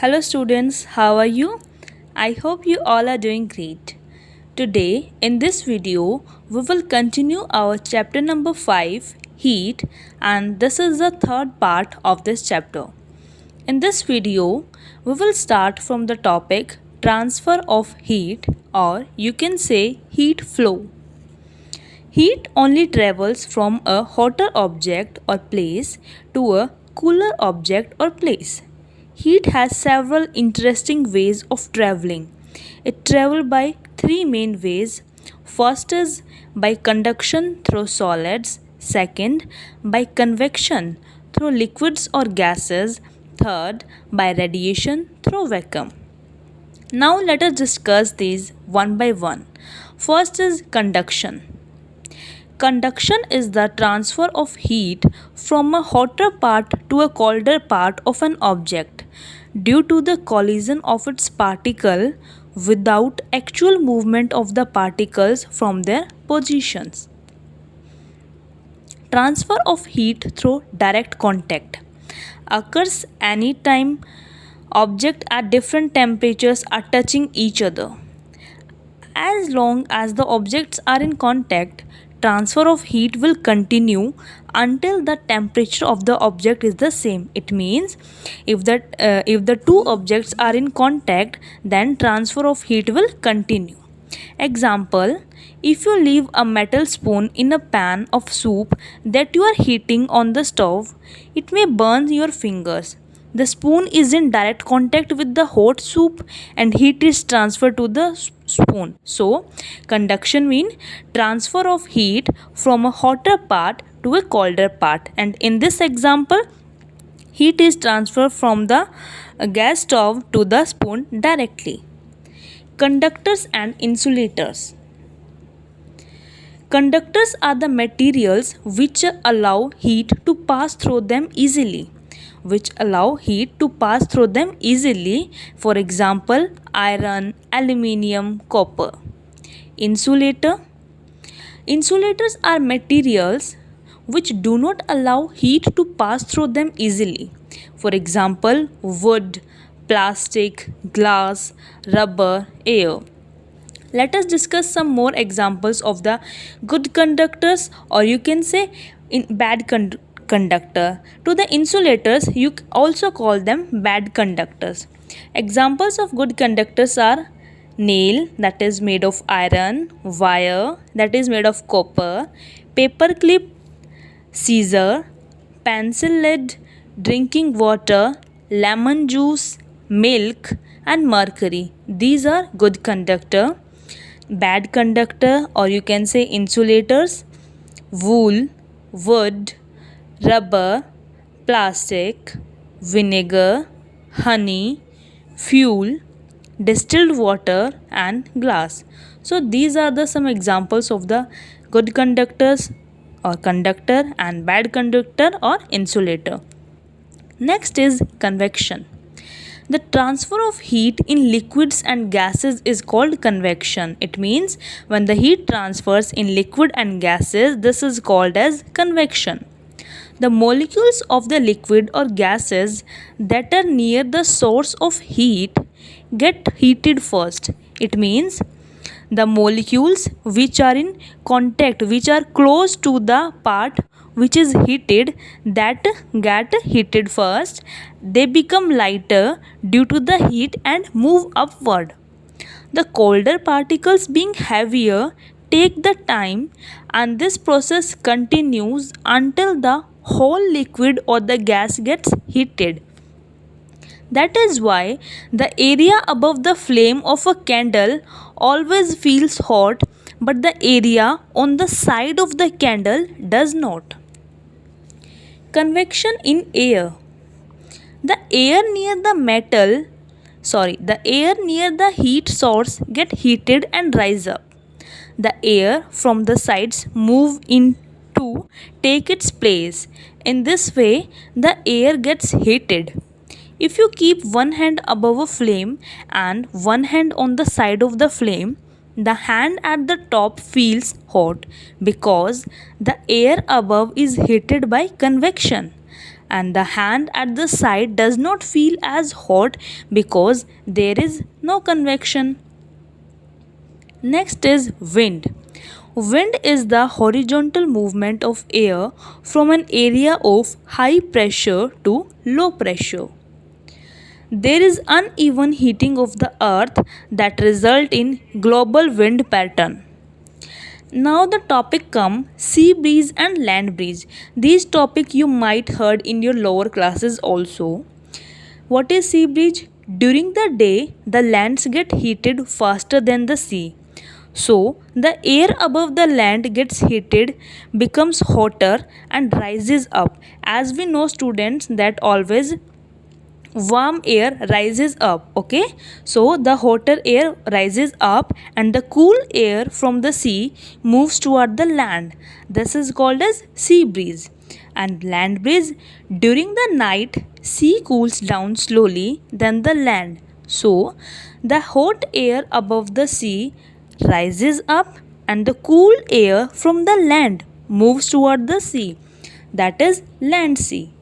Hello students, how are you? I hope you all are doing great. Today in this video we will continue our chapter number 5 heat, and this is the third part of this chapter. In this video we will start from the topic transfer of heat, or you can say heat flow. Heat only travels from a hotter object or place to a cooler object or place. Heat has several interesting ways of traveling. It travels by three main ways. First is by conduction through solids, second by convection through liquids or gases, third by radiation through vacuum. Now let us discuss these one by one. First is conduction. Conduction is the transfer of heat from a hotter part to a colder part of an object due to the collision of its particle without actual movement of the particles from their positions. Transfer of heat through direct contact occurs anytime objects at different temperatures are touching each other. As long as the objects are in contact, transfer of heat will continue until the temperature of the object is the same. It means if the two objects are in contact, then transfer of heat will continue. Example, if you leave a metal spoon in a pan of soup that you are heating on the stove, it may burn your fingers. The spoon is in direct contact with the hot soup and heat is transferred to the spoon. So, conduction means transfer of heat from a hotter part to a colder part. And in this example, heat is transferred from the gas stove to the spoon directly. Conductors and insulators. Conductors are the materials which allow heat to pass through them easily. For example, iron, aluminium, copper. Insulator. Insulators are materials which do not allow heat to pass through them easily. For example, wood, plastic, glass, rubber, air. Let us discuss some more examples of the good conductors, or you can say bad conductor. To the insulators, you also call them bad conductors. Examples of good conductors are nail, that is made of iron, wire, that is made of copper, paper clip, scissor, pencil lead, drinking water, lemon juice, milk, and mercury. These are good conductor. Bad conductor, or you can say insulators: wool, wood, rubber, plastic, vinegar, honey, fuel, distilled water, and glass. So these are the some examples of the good conductors or conductor and bad conductor or insulator. Next is convection. The transfer of heat in liquids and gases is called convection. It means when the heat transfers in liquid and gases, this is called as convection. The molecules of the liquid or gases that are near the source of heat get heated first. It means the molecules which are in contact, which are close to the part which is heated, that get heated first. They become lighter due to the heat and move upward. The colder particles, being heavier, take the time, and this process continues until the whole liquid or the gas gets heated. That is why the area above the flame of a candle always feels hot, but the area on the side of the candle does not. Convection in air. The air near the heat source get heated and rise up. The air from the sides move in to take its place. In this way, the air gets heated. If you keep one hand above a flame and one hand on the side of the flame, the hand at the top feels hot because the air above is heated by convection, and the hand at the side does not feel as hot because there is no convection. Next is wind. Wind is the horizontal movement of air from an area of high pressure to low pressure. There is uneven heating of the earth that result in global wind pattern. Now the topic come sea breeze and land breeze. These topic you might heard in your lower classes also. What is sea breeze? During the day, the lands get heated faster than the sea. So, the air above the land gets heated, becomes hotter and rises up. As we know students that always warm air rises up, okay? So, the hotter air rises up and the cool air from the sea moves toward the land. This is called as sea breeze. And land breeze, during the night, sea cools down slowly than the land. So, the hot air above the sea rises up and the cool air from the land moves toward the sea. That is land sea.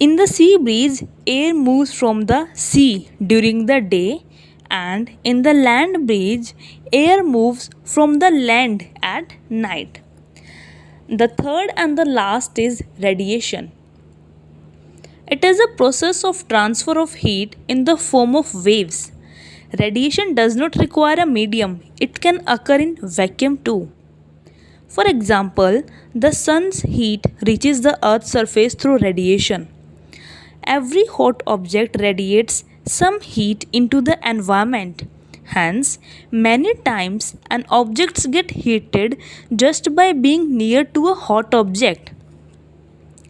In the sea breeze, air moves from the sea during the day, and in the land breeze, air moves from the land at night. The third and the last is radiation. It is a process of transfer of heat in the form of waves. Radiation does not require a medium, it can occur in vacuum too. For example, the sun's heat reaches the earth's surface through radiation. Every hot object radiates some heat into the environment. Hence, many times an object gets heated just by being near to a hot object.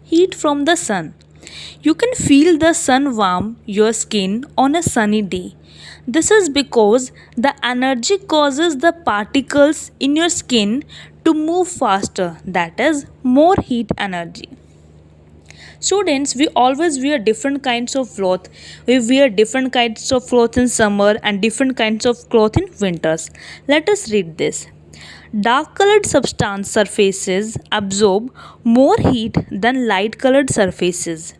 Heat from the sun. You can feel the sun warm your skin on a sunny day. This is because the energy causes the particles in your skin to move faster, that is, more heat energy. Students, we always wear different kinds of cloth. We wear different kinds of cloth in summer and different kinds of cloth in winters. Let us read this. Dark colored substance surfaces absorb more heat than light colored surfaces.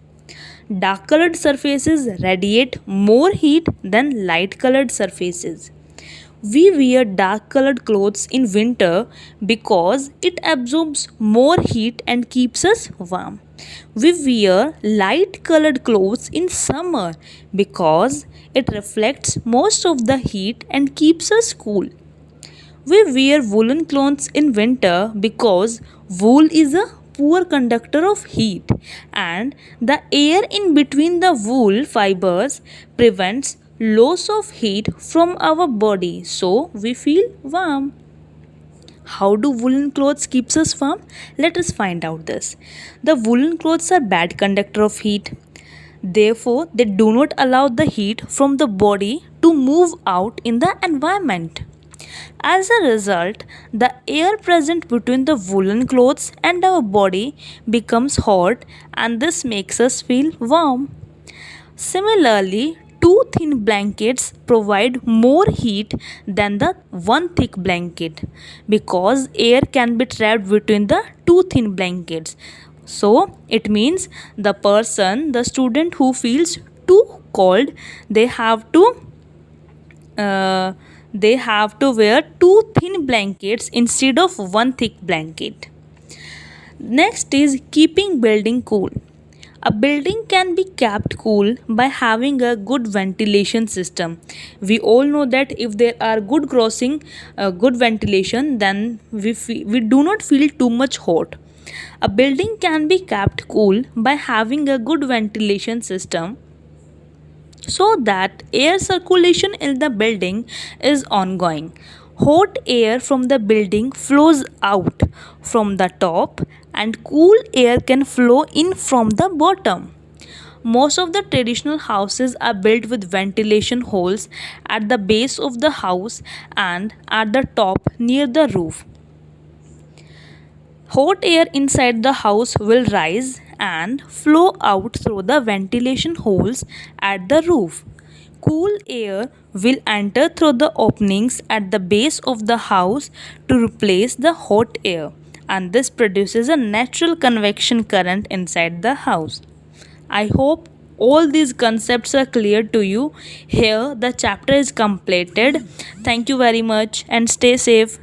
Dark colored surfaces radiate more heat than light colored surfaces. We wear dark colored clothes in winter because it absorbs more heat and keeps us warm. We wear light colored clothes in summer because it reflects most of the heat and keeps us cool. We wear woolen clothes in winter because wool is a poor conductor of heat and the air in between the wool fibers prevents loss of heat from our body, so we feel warm. How do woolen clothes keeps us warm? Let us find out this. The woolen clothes are bad conductor of heat. Therefore, they do not allow the heat from the body to move out in the environment. As a result, the air present between the woolen clothes and our body becomes hot and this makes us feel warm. Similarly, two thin blankets provide more heat than the one thick blanket because air can be trapped between the two thin blankets. So, it means the student who feels too cold, they have to wear two thin blankets instead of one thick blanket. Next is keeping building cool. A building can be kept cool by having a good ventilation system. We all know that if there are good ventilation, then we do not feel too much hot. A building can be kept cool by having a good ventilation system so that air circulation in the building is ongoing. Hot air from the building flows out from the top and cool air can flow in from the bottom. Most of the traditional houses are built with ventilation holes at the base of the house and at the top near the roof. Hot air inside the house will rise and flow out through the ventilation holes at the roof. Cool air will enter through the openings at the base of the house to replace the hot air and this produces a natural convection current inside the house. I hope all these concepts are clear to you. Here, the chapter is completed. Thank you very much and stay safe.